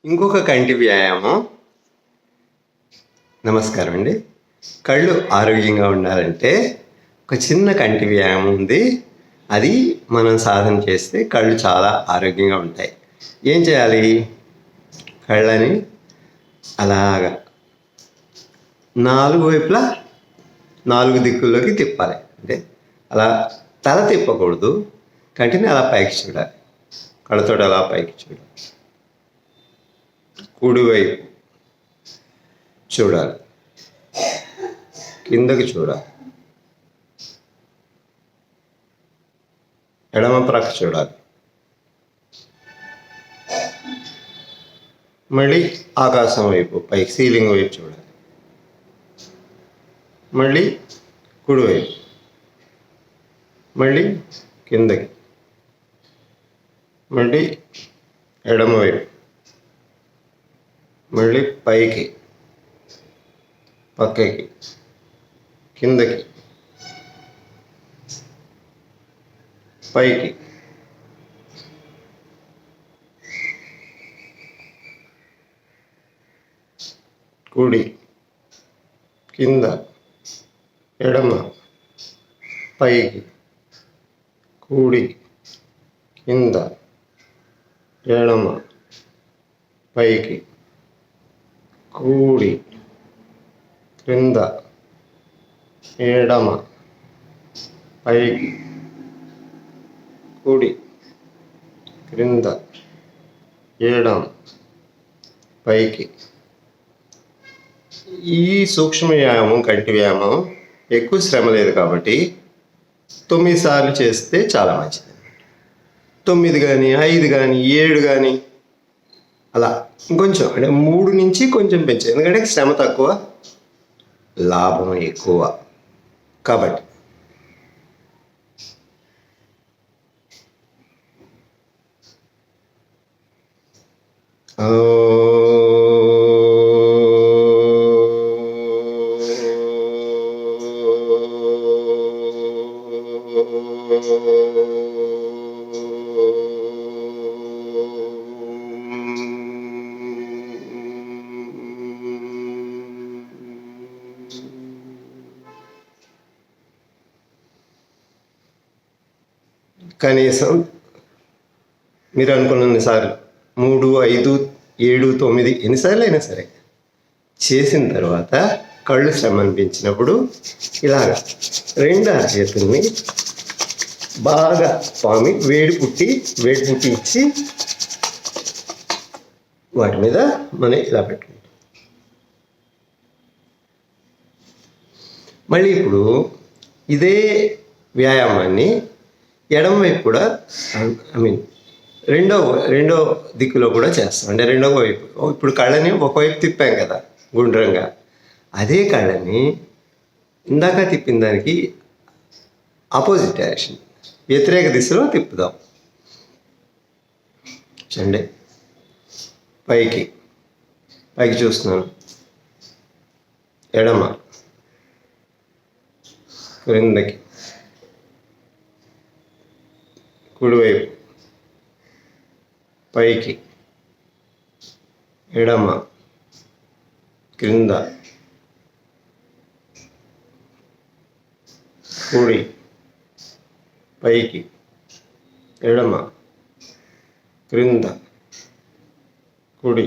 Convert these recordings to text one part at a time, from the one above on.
ఇంకొక కంటి వ్యాయామం. నమస్కారం అండి. కళ్ళు ఆరోగ్యంగా ఉండాలంటే ఒక చిన్న కంటి వ్యాయామం ఉంది. అది మనం సాధన చేస్తే కళ్ళు చాలా ఆరోగ్యంగా ఉంటాయి. ఏం చేయాలి? కళ్ళని అలాగా 4 వైపులా 4 దిక్కుల్లోకి తిప్పాలి. అంటే అలా తల తిప్పకూడదు, కంటిని అలా పైకి చూడాలి, కళ్ళతోటి అలా పైకి చూడాలి. కుడివైపు చూడాలి, కిందకి చూడాలి, ఎడమ ప్రక్క చూడాలి, మళ్ళీ ఆకాశం వైపు పైకి సీలింగ్ వైపు చూడాలి, మళ్ళీ కుడివైపు, మళ్ళీ కిందకి, మళ్ళీ ఎడమవైపు, మళ్ళీ పైకి, పక్కకి, కిందకి, పైకి, కుడి, కింద, ఎడమ, పైకి, కుడి, కింద, ఎడమ, పైకి, కుడి, క్రింద, ఎడమ, పైకి, కుడి, క్రింద, ఎడమ, పైకి. ఈ సూక్ష్మ వ్యాయామం, కంటి వ్యాయామం ఎక్కువ శ్రమ లేదు కాబట్టి 9 సార్లు చేస్తే చాలా మంచిది. 9 కానీ 5 కానీ 7 కానీ అలా ఇంకొంచెం, అంటే 3 నుంచి కొంచెం పెంచాలి. ఎందుకంటే శ్రమ తక్కువ, లాభం ఎక్కువ కాబట్టి. కనీసం మీరు అనుకున్నసార్లు 3, 5, 7, 9 ఎన్నిసార్లు అయినా సరే చేసిన తర్వాత కళ్ళు శ్రమ అనిపించినప్పుడు ఇలాగ 2 చేతుల్ని బాగా పామి వేడి పుట్టి ఇచ్చి వాటి మీద మనం ఇలా పెట్టుకుంటాం. మళ్ళీ ఇప్పుడు ఇదే వ్యాయామాన్ని ఎడమ వైపు కూడా, రెండో దిక్కులో కూడా చేస్తాం. అంటే రెండవ వైపు, ఇప్పుడు కళ్ళని ఒకవైపు తిప్పాం కదా గుండ్రంగా, అదే కళ్ళని ఇందాక తిప్పిన దానికి ఆపోజిట్ డైరెక్షన్, వ్యతిరేక దిశలో తిప్పుదాం. చూడండి, పైకి చూస్తున్నాను, ఎడమ, క్రిందకి, కుడివైపు, పైకి, ఎడమ, క్రింద, కుడి, పైకి, ఎడమ, క్రింద, కుడి.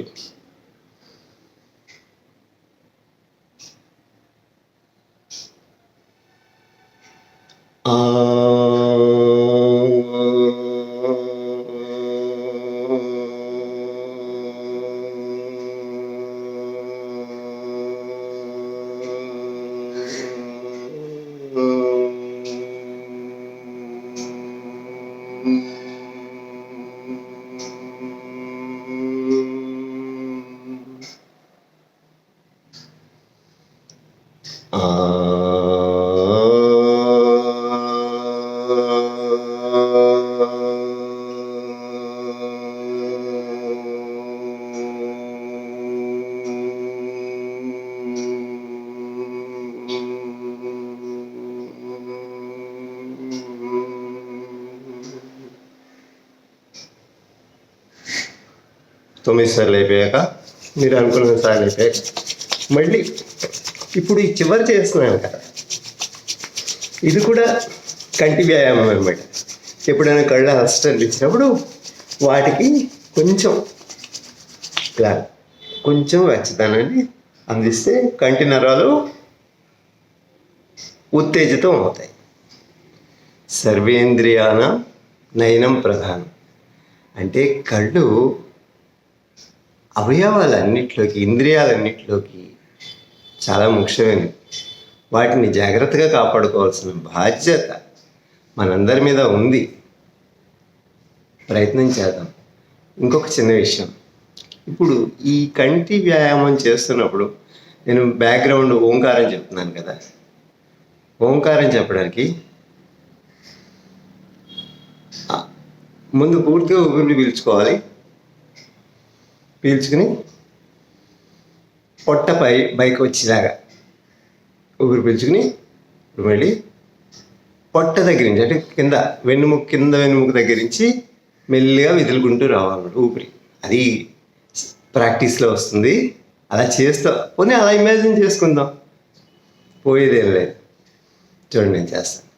9 సార్లు అయిపోయాక, మీరు అనుకున్న సార్లు అయిపోయాక మళ్ళీ ఇప్పుడు ఈ చివరి చేస్తున్నాను కదా, ఇది కూడా కంటి వ్యాయామం అనమాట. ఎప్పుడైనా కళ్ళు అలసటలు ఇచ్చినప్పుడు వాటికి కొంచెం ఇలా కొంచెం వెచ్చదనాన్ని అందిస్తే కంటి నరాలు ఉత్తేజితం అవుతాయి. సర్వేంద్రియాన నయనం ప్రధానం అంటే కళ్ళు అవయవాలన్నిటిలోకి, ఇంద్రియాలన్నిటిలోకి చాలా ముఖ్యమైనవి. వాటిని జాగ్రత్తగా కాపాడుకోవాల్సిన బాధ్యత మనందరి మీద ఉంది. ప్రయత్నం చేద్దాం. ఇంకొక చిన్న విషయం, ఇప్పుడు ఈ కంటి వ్యాయామం చేస్తున్నప్పుడు నేను బ్యాక్గ్రౌండ్ ఓంకారం చెప్తున్నాను కదా, ఓంకారం చెప్పడానికి ముందు పూర్తిగా ఊపిరి పీల్చుకోవాలి. పీల్చుకుని పొట్ట పైకి వచ్చేలాగా ఊపిరి పీల్చుకుని ఇప్పుడు మళ్ళీ పొట్ట దగ్గర నుంచి, అంటే కింద వెన్నుముక దగ్గర నుంచి మెల్లిగా విదులుకుంటూ రావాలన్నమాట ఊపిరి. అది ప్రాక్టీస్లో వస్తుంది. అలా చేస్తా, పోనీ అలా ఇమాజిన్ చేసుకుందాం, పోయేదేం లేదు. చూడండి నేను చేస్తాను.